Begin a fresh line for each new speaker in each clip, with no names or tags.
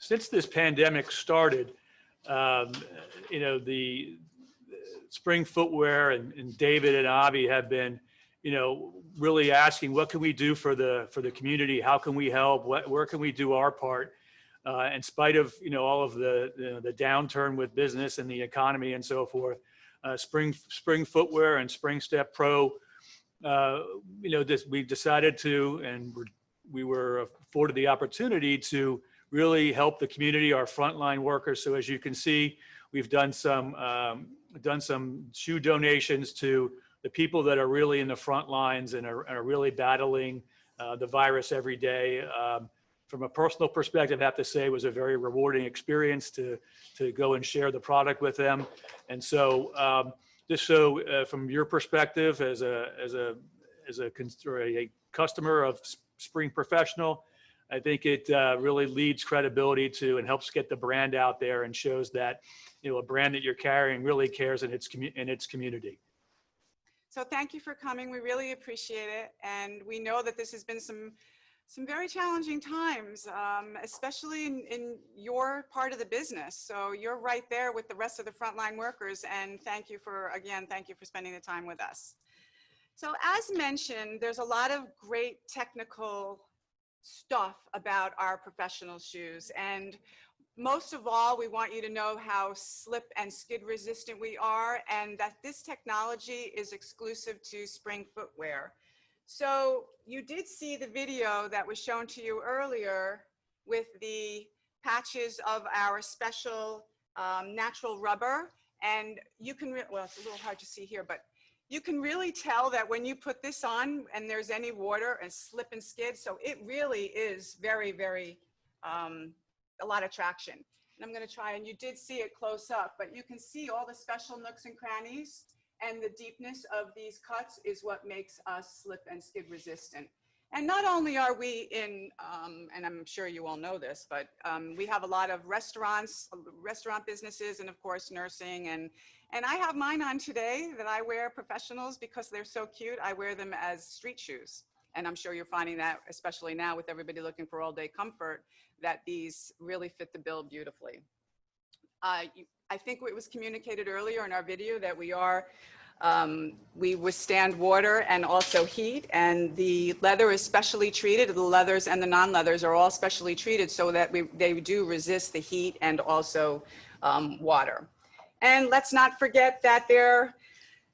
since this pandemic started, you know, the Spring Footwear and David and Avi have been, you know, really asking, what can we do for the community? How can we help? Where can we do our part? In spite of, you know, all of the downturn with business and the economy and so forth, Spring Footwear and Spring Step Pro, you know, we decided to, and we were afforded the opportunity to really help the community, our frontline workers. So as you can see, we've done some shoe donations to the people that are really in the front lines and are really battling the virus every day. From a personal perspective, I have to say it was a very rewarding experience to go and share the product with them. And so just so from your perspective as a customer of Spring Professional, I think it really leads credibility to and helps get the brand out there and shows that, you know, a brand that you're carrying really cares in its community.
So thank you for coming. We really appreciate it. And we know that this has been some very challenging times, especially in your part of the business. So you're right there with the rest of the frontline workers. And thank you for spending the time with us. So as mentioned, there's a lot of great technical stuff about our professional shoes. And most of all, we want you to know how slip and skid resistant we are, and that this technology is exclusive to Spring Footwear. So you did see the video that was shown to you earlier with the patches of our special natural rubber. And you can, well, it's a little hard to see here, but you can really tell that when you put this on and there's any water and slip and skid. So it really is very, very, a lot of traction. And I'm going to try, and you did see it close up, but you can see all the special nooks and crannies, and the deepness of these cuts is what makes us slip and skid resistant. And not only are we in, and I'm sure you all know this, but we have a lot of restaurant businesses, and of course nursing, and I have mine on today that I wear, professionals, because they're so cute. I wear them as street shoes. And I'm sure you're finding that, especially now with everybody looking for all day comfort, that these really fit the bill beautifully. I think it was communicated earlier in our video that we withstand water and also heat, and the leather is specially treated. The leathers and the non-leathers are all specially treated so that they do resist the heat and also water. And let's not forget that they're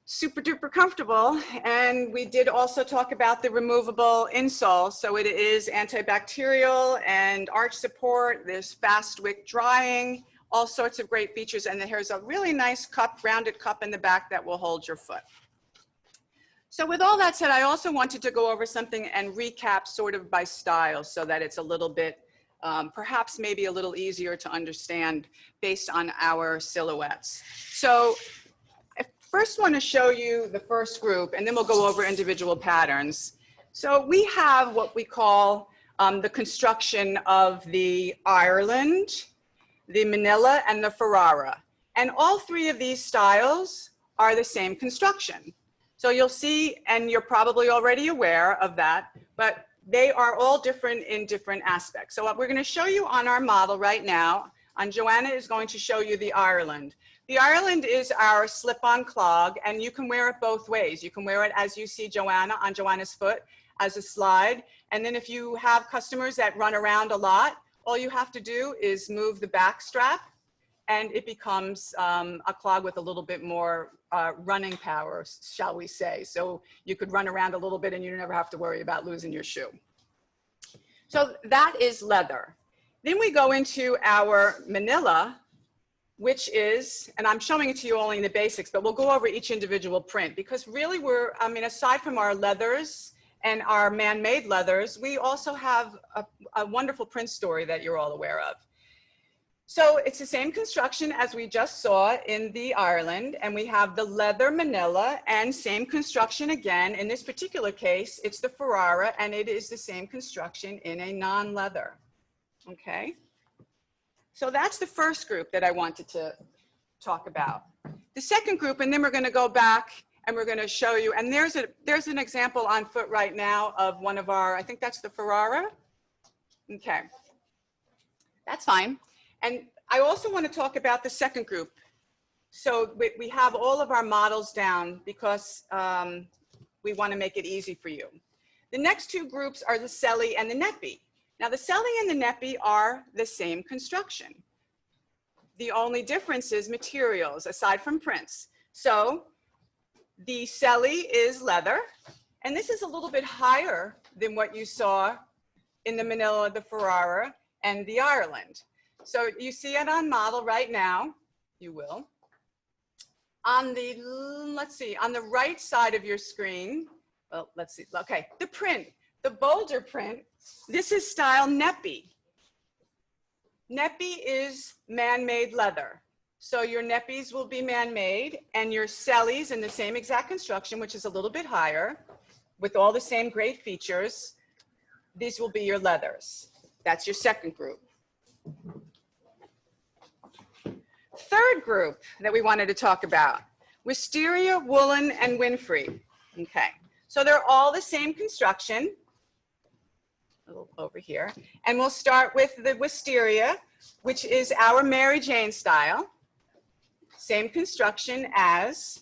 super duper comfortable. And we did also talk about the removable insole. So it is antibacterial and arch support. There's fast wick drying, all sorts of great features. And here's a really nice cup, rounded cup in the back that will hold your foot. So with all that said, I also wanted to go over something and recap sort of by style so that it's a little bit, perhaps maybe a little easier to understand based on our silhouettes. So first want to show you the first group, and then we'll go over individual patterns. So we have what we call the construction of the Ireland, the Manila, and the Ferrara. And all three of these styles are the same construction. So you'll see, and you're probably already aware of that, but they are all different in different aspects. So what we're going to show you on our model right now, Joanna is going to show you the Ireland. The Ireland is our slip-on clog, and you can wear it both ways. You can wear it as you see Joanna on Joanna's foot as a slide. And then if you have customers that run around a lot, all you have to do is move the back strap, and it becomes a clog with a little bit more running power, shall we say. So you could run around a little bit and you never have to worry about losing your shoe. So that is leather. Then we go into our Manila, which is, and I'm showing it to you only in the basics, but we'll go over each individual print because really aside from our leathers and our man-made leathers, we also have a wonderful print story that you're all aware of. So it's the same construction as we just saw in the Ireland, and we have the leather Manila, and same construction again. In this particular case, it's the Ferrara, and it is the same construction in a non-leather, okay? So that's the first group that I wanted to talk about. The second group, and then we're going to go back and we're going to show you, and there's an example on foot right now of one of our, I think that's the Ferrara. Okay. That's fine. And I also want to talk about the second group. So we have all of our models down because we want to make it easy for you. The next two groups are the celly and the neppy. Now the celly and the neppy are the same construction. The only difference is materials aside from prints. So the celly is leather, and this is a little bit higher than what you saw in the Manila, the Ferrara, and the Ireland. So you see it on model right now, you will. On the, let's see, on the right side of your screen, well, let's see, okay, the print, the bolder print, this is style neppy. Neppy is man-made leather. So your neppies will be man-made, and your cellies in the same exact construction, which is a little bit higher, with all the same great features, these will be your leathers. That's your second group. Third group that we wanted to talk about, Wisteria, Woolen, and Winfrey. Okay, so they're all the same construction, a little over here. And we'll start with the Wisteria, which is our Mary Jane style. Same construction as,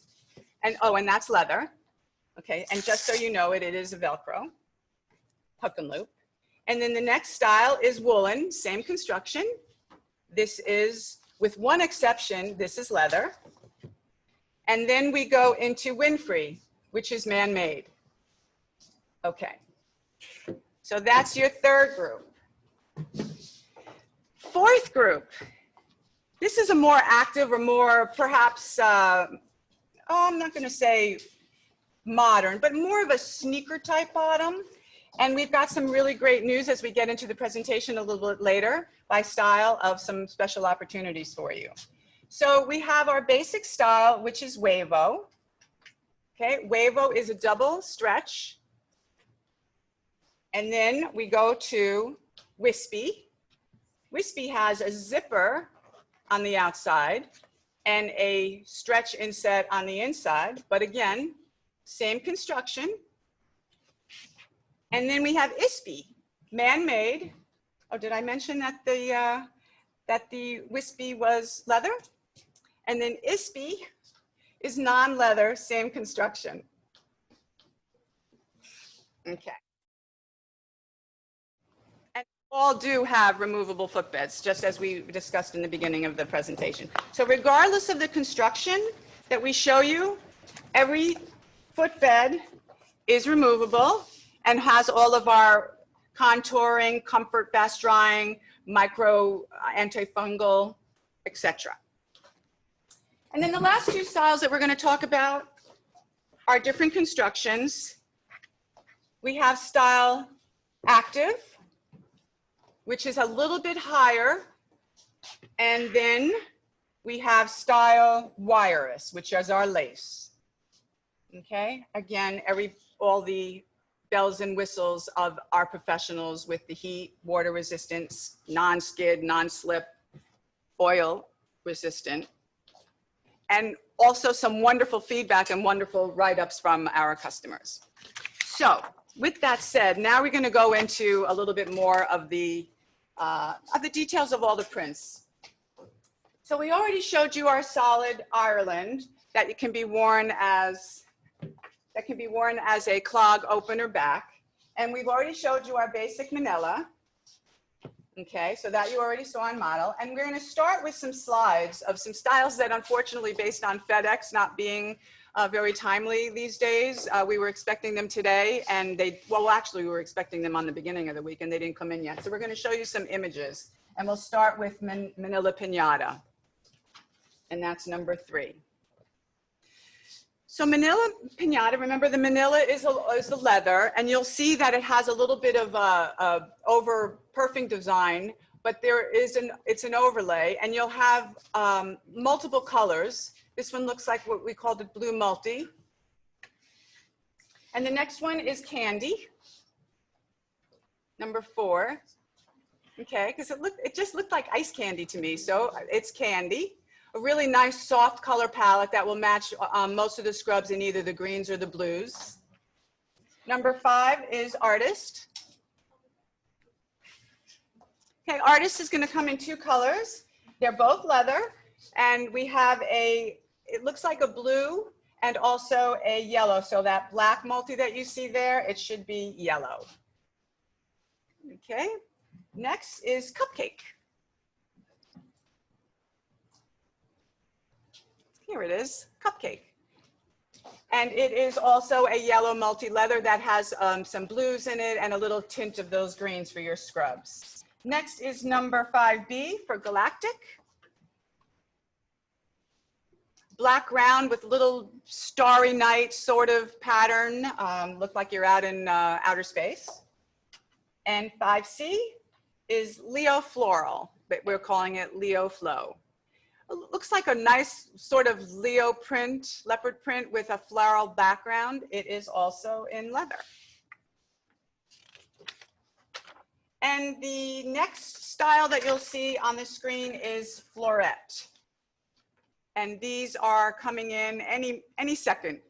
and oh, and that's leather. Okay, and just so you know it, it is a Velcro, hook and loop. And then the next style is Woolen, same construction. This is, with one exception, this is leather. And then we go into Winfrey, which is man-made. Okay, so that's your third group. Fourth group, this is a more active or more perhaps, I'm not gonna say modern, but more of a sneaker type bottom. And we've got some really great news as we get into the presentation a little bit later by style of some special opportunities for you. So we have our basic style, which is Huevo. Okay, Huevo is a double stretch. And then we go to Whispy. Whispy has a zipper on the outside and a stretch inset on the inside, but again, same construction. And then we have Ispy, man-made. Oh, did I mention that the Whispy was leather? And then Ispy is non-leather, same construction. Okay. And all do have removable footbeds, just as we discussed in the beginning of the presentation. So regardless of the construction that we show you, every footbed is removable and has all of our contouring, comfort, fast drying, micro antifungal, etc. And then the last two styles that we're going to talk about are different constructions. We have style active, which is a little bit higher. And then we have style wiris, which is our lace. Okay, again, all the bells and whistles of our professionals with the heat, water resistance, non-skid, non-slip, oil resistant, and also some wonderful feedback and wonderful write-ups from our customers. So with that said, now we're going to go into a little bit more of the details of all the prints. So we already showed you our solid Ireland that it can be worn as a clog opener back. And we've already showed you our basic manila. Okay, so that you already saw on model. And we're going to start with some slides of some styles that unfortunately, based on FedEx not being very timely these days, we were expecting them today, and actually we were expecting them on the beginning of the week and they didn't come in yet. So we're going to show you some images, and we'll start with Manila Piñata. And that's number 3. So Manila Piñata, remember the Manila is the leather, and you'll see that it has a little bit of a over-perfing design, but it's an overlay, and you'll have multiple colors. This one looks like what we called it blue multi. And the next one is candy, number 4. Okay, because it just looked like ice candy to me, so it's candy. A really nice soft color palette that will match most of the scrubs in either the greens or the blues. Number 5 is artist. Okay, Artist is going to come in two colors. They're both leather, and we have it looks like a blue and also a yellow. So that black multi that you see there, it should be yellow. Okay, next is Cupcake. Here it is, Cupcake. And it is also a yellow multi-leather that has some blues in it and a little tint of those greens for your scrubs. Next is number 5B for Galactic. Black ground with little starry night sort of pattern. Look like you're out in outer space. And 5C is Leo Floral, but we're calling it Leo Flow. It looks like a nice sort of Leo print, leopard print with a floral background. It is also in leather. And the next style that you'll see on the screen is Florette. And these are coming in any second.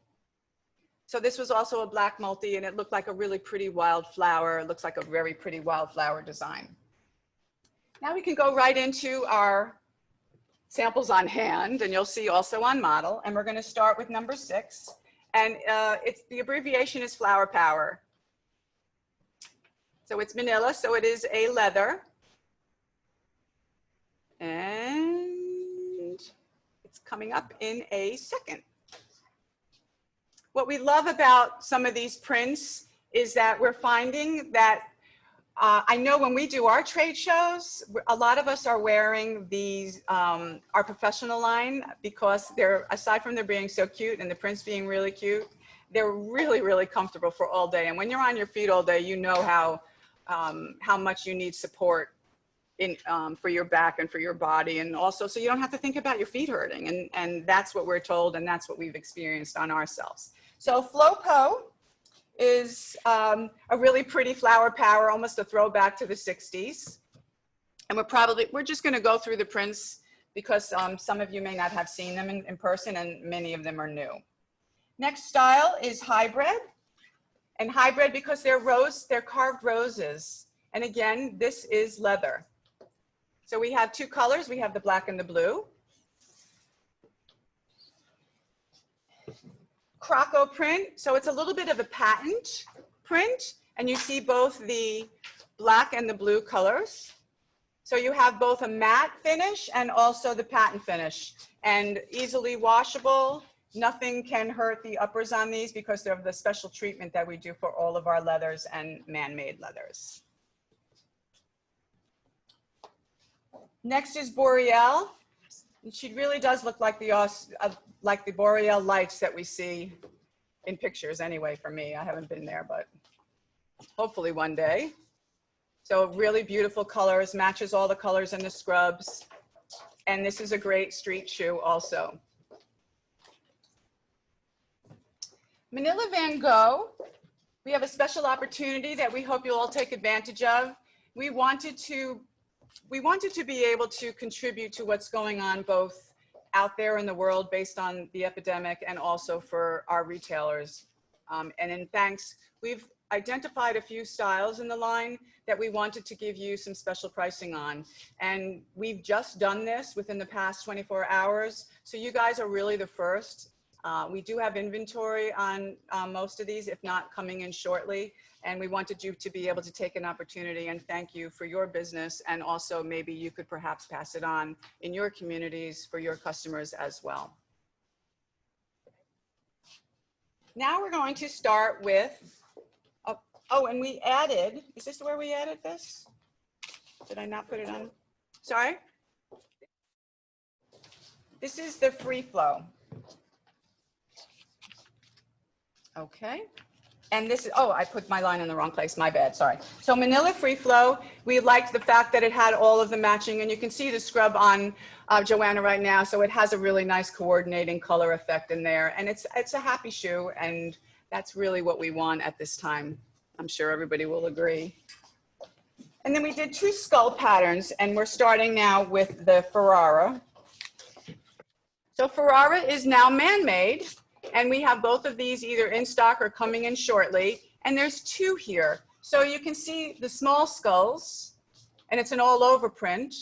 So this was also a black multi, and it looked like a really pretty wildflower. It looks like a very pretty wildflower design. Now we can go right into our samples on hand, and you'll see also on model. And we're going to start with number 6. And the abbreviation is Flower Power. So it's Manila, so it is a leather. And it's coming up in a second. What we love about some of these prints is that we're finding that I know when we do our trade shows, a lot of us are wearing these, our professional line, because they're, aside from they're being so cute and the prints being really cute, they're really, really comfortable for all day. And when you're on your feet all day, you know how much you need support in, for your back and for your body. And also, so you don't have to think about your feet hurting. And that's what we're told, and that's what we've experienced on ourselves. So Flopo is a really pretty flower power, almost a throwback to the 60s. And we're just going to go through the prints because some of you may not have seen them in person, and many of them are new. Next style is Hybrid. And Hybrid, because they're carved roses. And again, this is leather. So we have two colors. We have the black and the blue. Croco print, so it's a little bit of a patent print, and you see both the black and the blue colors. So you have both a matte finish and also the patent finish, and easily washable. Nothing can hurt the uppers on these because of the special treatment that we do for all of our leathers and man-made leathers. Next is Boreal. She really does look like the boreal lights that we see in pictures anyway. For me, I haven't been there, but hopefully one day. So really beautiful colors, matches all the colors in the scrubs. And this is a great street shoe also. Manila Van Gogh, we have a special opportunity that we hope you'll all take advantage of. We wanted to be able to contribute to what's going on both out there in the world based on the epidemic and also for our retailers. And in thanks, we've identified a few styles in the line that we wanted to give you some special pricing on. And we've just done this within the past 24 hours. So you guys are really the first. We do have inventory on most of these, if not coming in shortly. And we wanted you to be able to take an opportunity and thank you for your business. And also maybe you could perhaps pass it on in your communities for your customers as well. Now we're going to start with, oh, and we added, is this where we added this? Did I not put it on? Sorry? This is the free flow. Okay. And this is, oh, I put my line in the wrong place, my bad, sorry. So Manila Free Flow, we liked the fact that it had all of the matching, and you can see the scrub on Joanna right now, so it has a really nice coordinating color effect in there. And it's a happy shoe, and that's really what we want at this time. I'm sure everybody will agree. And then we did two skull patterns, and we're starting now with the Ferrara. So Ferrara is now man-made. And we have both of these either in stock or coming in shortly. And there's two here. So you can see the small skulls and it's an all over print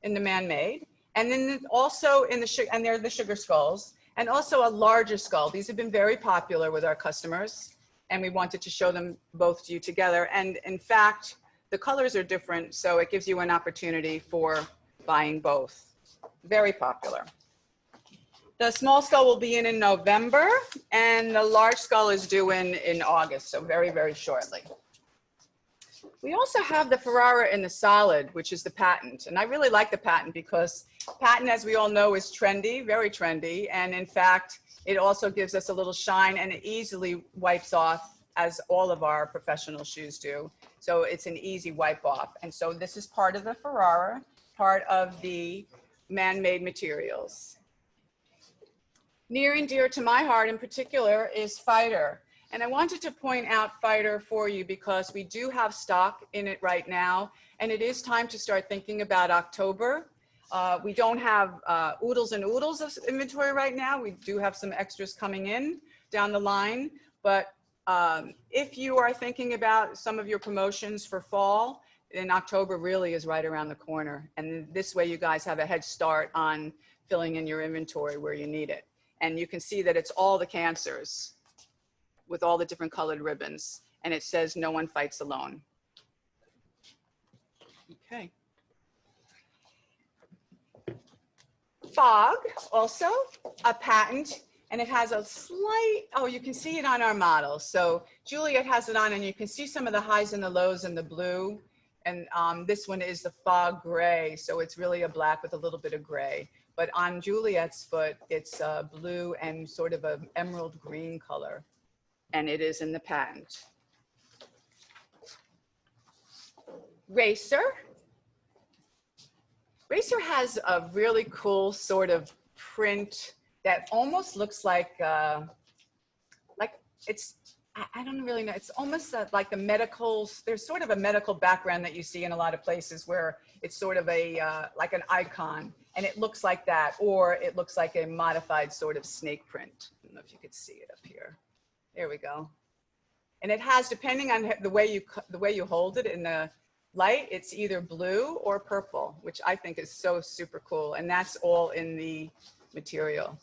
in the man-made. And then also in the, and they're the sugar skulls, and also a larger skull. These have been very popular with our customers, and we wanted to show them both to you together. And in fact, the colors are different, so it gives you an opportunity for buying both. Very popular. The small skull will be in November, and the large skull is due in August, so very, very shortly. We also have the Ferrara in the solid, which is the patent. And I really like the patent because patent, as we all know, is trendy, very trendy. And in fact, it also gives us a little shine, and it easily wipes off, as all of our professional shoes do. So it's an easy wipe off. And so this is part of the Ferrara, part of the man-made materials. Near and dear to my heart in particular is Fighter. And I wanted to point out Fighter for you because we do have stock in it right now, and it is time to start thinking about October. We don't have oodles and oodles of inventory right now. We do have some extras coming in down the line, but if you are thinking about some of your promotions for fall, then October really is right around the corner. And this way you guys have a head start on filling in your inventory where you need it. And you can see that it's all the cancers with all the different colored ribbons. And it says, no one fights alone. Okay. Fog, also a patent, and it has a slight, oh, you can see it on our model. So Juliet has it on, and you can see some of the highs and the lows in the blue. And this one is the fog gray. So it's really a black with a little bit of gray. But on Juliet's foot, it's blue and sort of an emerald green color. And it is in the patent. Racer. Racer has a really cool sort of print that almost looks like it's, I don't really know. It's almost like the medical, there's sort of a medical background that you see in a lot of places where it's sort of a, like an icon, and it looks like that, or it looks like a modified sort of snake print. I don't know if you could see it up here. There we go. And it has, depending on the way you hold it in the light, it's either blue or purple, which I think is so super cool. And that's all in the material.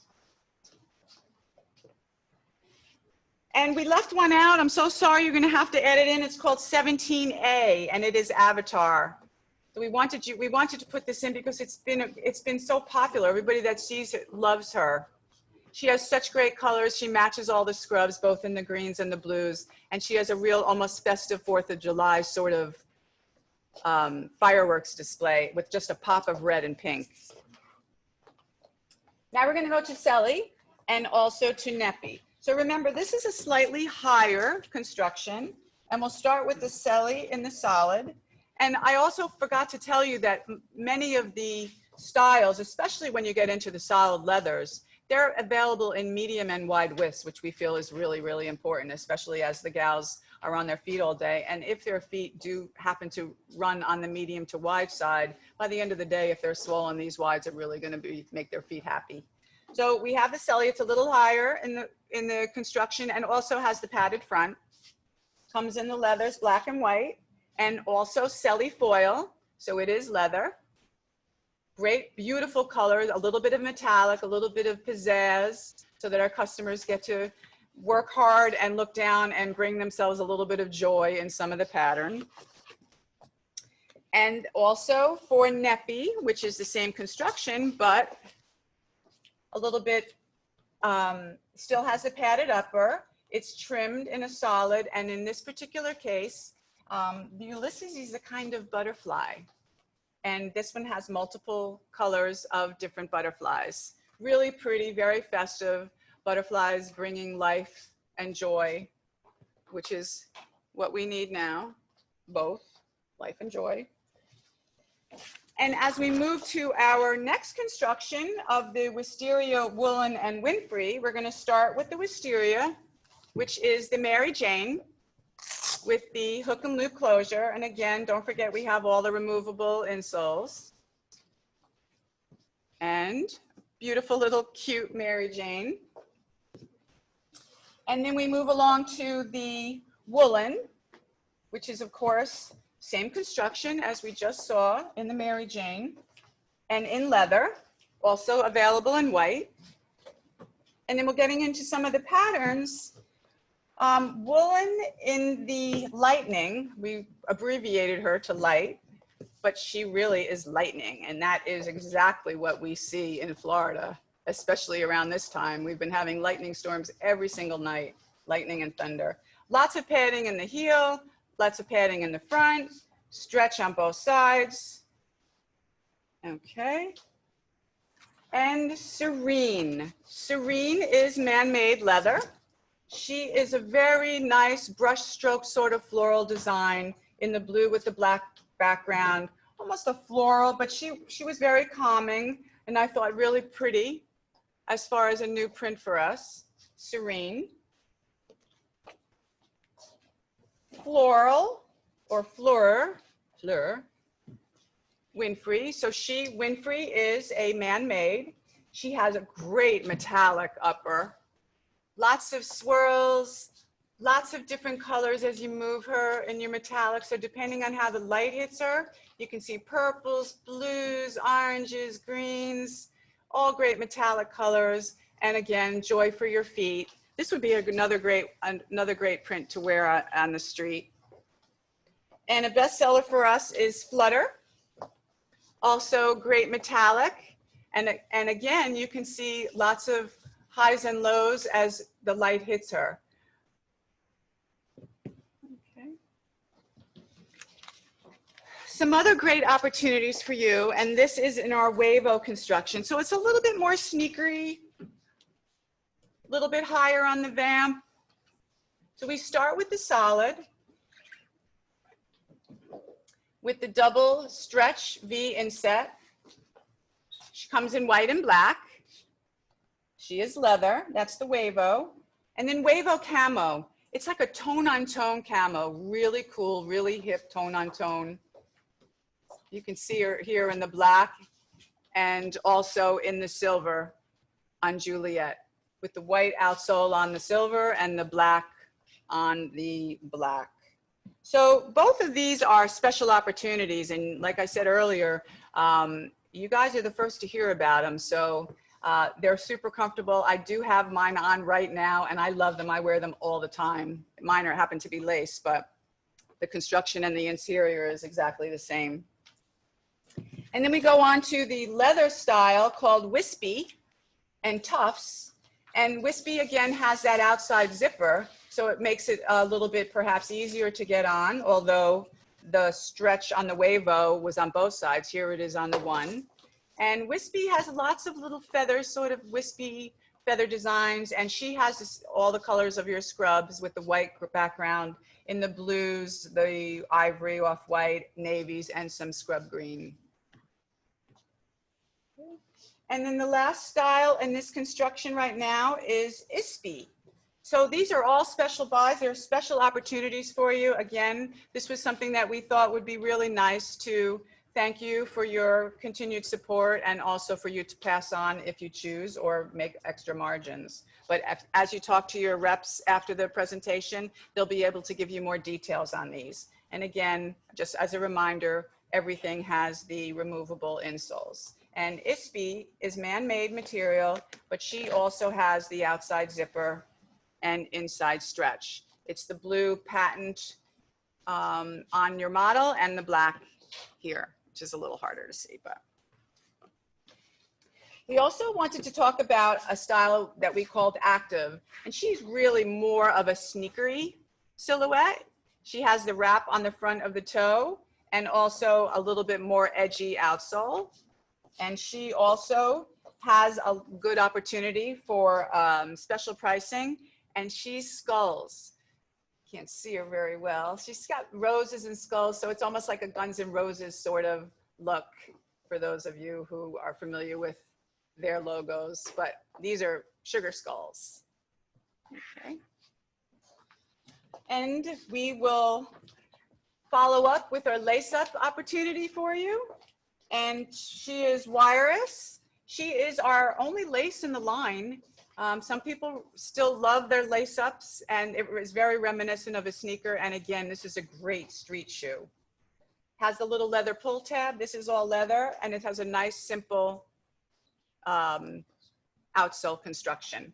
And we left one out. I'm so sorry. You're going to have to edit in. It's called 17A, and it is Avatar. So we wanted to put this in because it's been so popular. Everybody that sees it loves her. She has such great colors. She matches all the scrubs, both in the greens and the blues. And she has a real almost festive 4th of July sort of fireworks display with just a pop of red and pink. Now we're going to go to Selly and also to Neppy. So remember, this is a slightly higher construction, and we'll start with the Selly in the solid. And I also forgot to tell you that many of the styles, especially when you get into the solid leathers, they're available in medium and wide widths, which we feel is really, really important, especially as the gals are on their feet all day. And if their feet do happen to run on the medium to wide side, by the end of the day, if they're swollen, these wides are really going to make their feet happy. So we have the Selly. It's a little higher in the construction, and also has the padded front. Comes in the leathers, black and white, and also Selly foil. So it is leather. Great, beautiful colors, a little bit of metallic, a little bit of pizzazz, so that our customers get to work hard and look down and bring themselves a little bit of joy in some of the pattern. And also for Neppy, which is the same construction, but a little bit, still has a padded upper. It's trimmed in a solid, and in this particular case, the Ulysses is a kind of butterfly. And this one has multiple colors of different butterflies. Really pretty, very festive butterflies bringing life and joy, which is what we need now, both life and joy. And as we move to our next construction of the Wisteria, Woolen, and Winfrey, we're going to start with the Wisteria, which is the Mary Jane with the hook and loop closure. And again, don't forget we have all the removable insoles. And beautiful little cute Mary Jane. And then we move along to the Woolen, which is of course Same construction as we just saw in the Mary Jane, and in leather, also available in white. And then we're getting into some of the patterns. Woolen in the lightning, we abbreviated her to light, but she really is lightning. And that is exactly what we see in Florida, especially around this time. We've been having lightning storms every single night, lightning and thunder. Lots of padding in the heel, lots of padding in the front, stretch on both sides. Okay. And Serene. Serene is man-made leather. She is a very nice brush stroke sort of floral design in the blue with the black background, almost a floral, but she was very calming and I thought really pretty as far as a new print for us. Serene. Floral or fleur, Winfrey. So Winfrey is a man-made. She has a great metallic upper. Lots of swirls, lots of different colors as you move her in your metallic. So depending on how the light hits her, you can see purples, blues, oranges, greens, all great metallic colors. And again, joy for your feet. This would be another great print to wear on the street. And a bestseller for us is Flutter. Also great metallic. And again, you can see lots of highs and lows as the light hits her. Okay. Some other great opportunities for you, and this is in our Huevo construction. So it's a little bit more sneakery, a little bit higher on the vamp. So we start with the solid, with the double stretch V inset. She comes in white and black. She is leather, that's the Huevo. And then Huevo camo. It's like a tone-on-tone camo, really cool, really hip tone-on-tone. You can see her here in the black and also in the silver on Juliet, with the white outsole on the silver and the black on the black. So both of these are special opportunities. And like I said earlier, you guys are the first to hear about them. So they're super comfortable. I do have mine on right now and I love them. I wear them all the time. Mine happen to be lace, but the construction and the interior is exactly the same. And then we go on to the leather style called Whispy and Tufts. And Whispy again has that outside zipper, so it makes it a little bit perhaps easier to get on, although the stretch on the Huevo was on both sides. Here it is on the one. And Whispy has lots of little feathers, sort of wispy feather designs, and she has this, all the colors of your scrubs with the white background in the blues, the ivory, off-white, navies, and some scrub green. And then the last style in this construction right now is Wispy. So these are all special buys. They're special opportunities for you. Again, this was something that we thought would be really nice to thank you for your continued support and also for you to pass on if you choose or make extra margins. But as you talk to your reps after the presentation, they'll be able to give you more details on these. And again, just as a reminder, everything has the removable insoles. And Wispy is man-made material, but she also has the outside zipper and inside stretch. It's the blue patent on your model and the black here, which is a little harder to see, but. We also wanted to talk about a style that we called Active, and she's really more of a sneakery silhouette. She has the wrap on the front of the toe and also a little bit more edgy outsole. And she also has a good opportunity for special pricing, and she's skulls. Can't see her very well. She's got roses and skulls, so it's almost like a Guns N' Roses sort of look for those of you who are familiar with their logos, but these are sugar skulls. Okay. And we will follow up with our lace-up opportunity for you. And she is wiris. She is our only lace in the line. Some people still love their lace-ups, and it is very reminiscent of a sneaker. And again, this is a great street shoe. has the little leather pull tab. This is all leather, and it has a nice, simple outsole construction.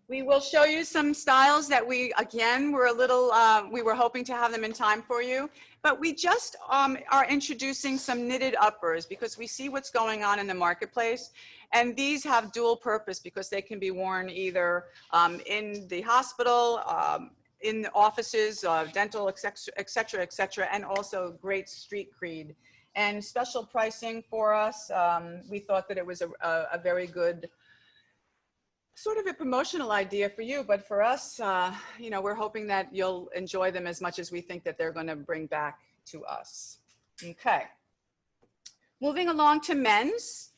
We will show you some styles that we, again, were a little, we were hoping to have them in time for you, but we just are introducing some knitted uppers because we see what's going on in the marketplace. And these have dual purpose because they can be worn either in the hospital, in the offices, dental, et cetera, et cetera, and also great street creed. And special pricing for us, we thought that it was a very good sort of a promotional idea for you, but for us, you know, we're hoping that you'll enjoy them as much as we think that they're going to bring back to us. Okay. Moving along to men's.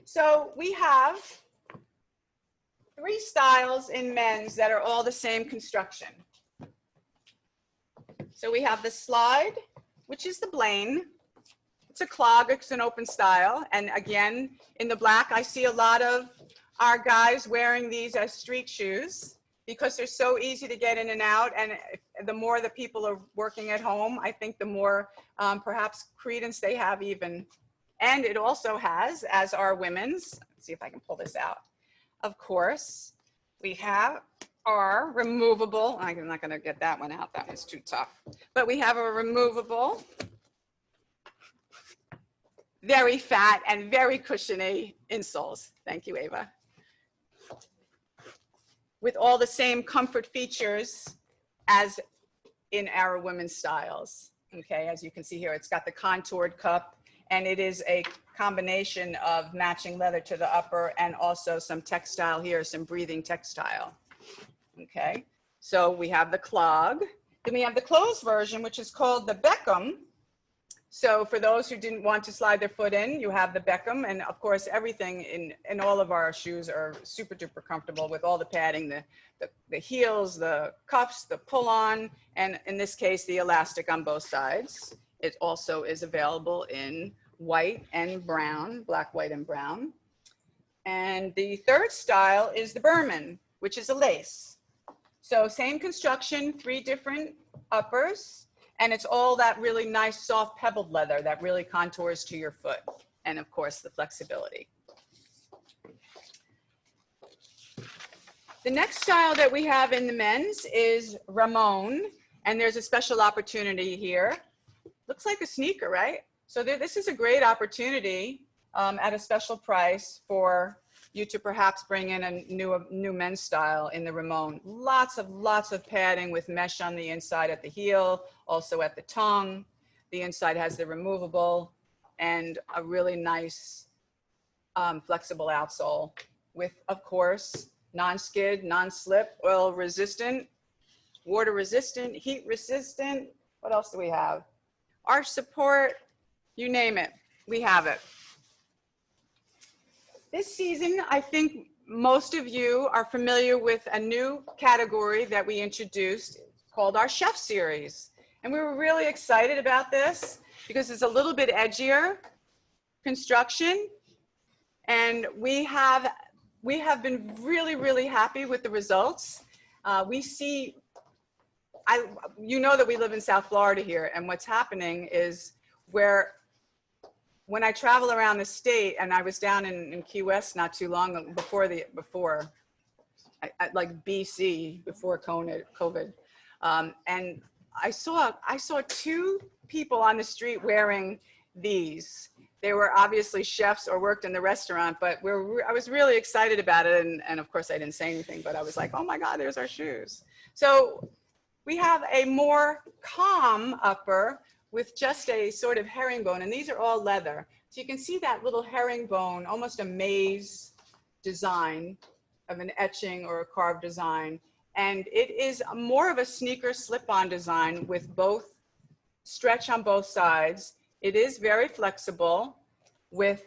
So we have 3 styles in men's that are all the same construction. So we have the slide, which is the Blaine. It's a clog, it's an open style. And again, in the black, I see a lot of our guys wearing these as street shoes because they're so easy to get in and out. And the more the people are working at home, I think the more perhaps credence they have even. And it also has, as our women's, let's see if I can pull this out. Of course, we have our removable, I'm not gonna get that one out, that one's too tough. But we have a removable, very fat and very cushiony insoles. Thank you, Ava. With all the same comfort features as in our women's styles. Okay, as you can see here, it's got the contoured cup, and it is a combination of matching leather to the upper and also some textile here, some breathing textile. Okay, so we have the clog. Then we have the closed version, which is called the Beckham. So for those who didn't want to slide their foot in, you have the Beckham. And of course, everything in all of our shoes are super duper comfortable with all the padding, the heels, the cuffs, the pull on, and in this case, the elastic on both sides. It also is available in white and brown, black, white, and brown. And the third style is the Berman, which is a lace. So same construction, 3 different uppers, and it's all that really nice soft pebbled leather that really contours to your foot. And of course, the flexibility. The next style that we have in the men's is ramone, and there's a special opportunity here. Looks like a sneaker, right? So this is a great opportunity at a special price for you to perhaps bring in a new men's style in the ramone. Lots of padding with mesh on the inside at the heel, also at the tongue. The inside has the removable and a really nice flexible outsole with, of course, non-skid, non-slip, oil resistant, water resistant, heat resistant. What else do we have? Arch support, you name it, we have it. This season, I think most of you are familiar with a new category that we introduced called our Chef Series. And we were really excited about this because it's a little bit edgier construction. And we have been really happy with the results. We see, you know that we live in South Florida here, and what's happening is when I travel around the state, and I was down in Key West not too long before, like BC, before COVID, and I saw 2 people on the street wearing these. They were obviously chefs or worked in the restaurant, but I was really excited about it, and of course I didn't say anything, but I was like, oh my God, there's our shoes. So we have a more calm upper with just a sort of herringbone, and these are all leather. So you can see that little herringbone, almost a maze design of an etching or a carved design. And it is more of a sneaker slip-on design with both stretch on both sides. It is very flexible with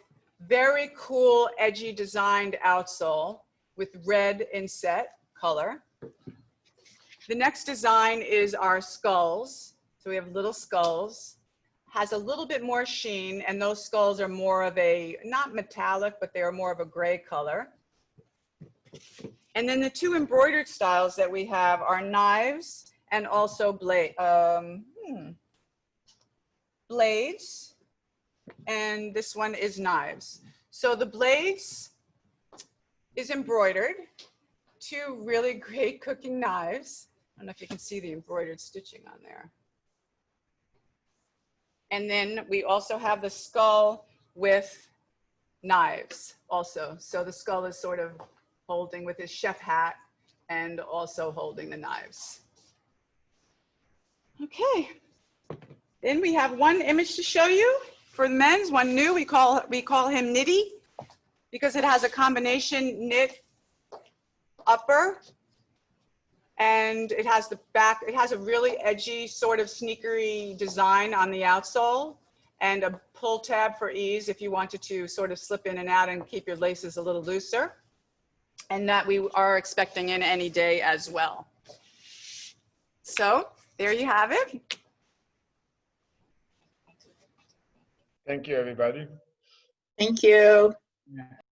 very cool, edgy designed outsole with red inset color. The next design is our skulls. So we have little skulls, has a little bit more sheen, and those skulls are more of a, not metallic, but they are more of a gray color. And then the 2 embroidered styles that we have are knives and also blades, and this one is knives. So the blades is embroidered, 2 really great cooking knives. I don't know if you can see the embroidered stitching on there. And then we also have the skull with knives also. So the skull is sort of holding with his chef hat and also holding the knives. Okay. Then we have one image to show you for the men's, one new. We call him Knitty because it has a combination knit upper, and it has the back, it has a really edgy sort of sneakery design on the outsole and a pull tab for ease if you wanted to sort of slip in and out and keep your laces a little looser. And that we are expecting in any day as well. So there you have it.
Thank you, everybody.
Thank you.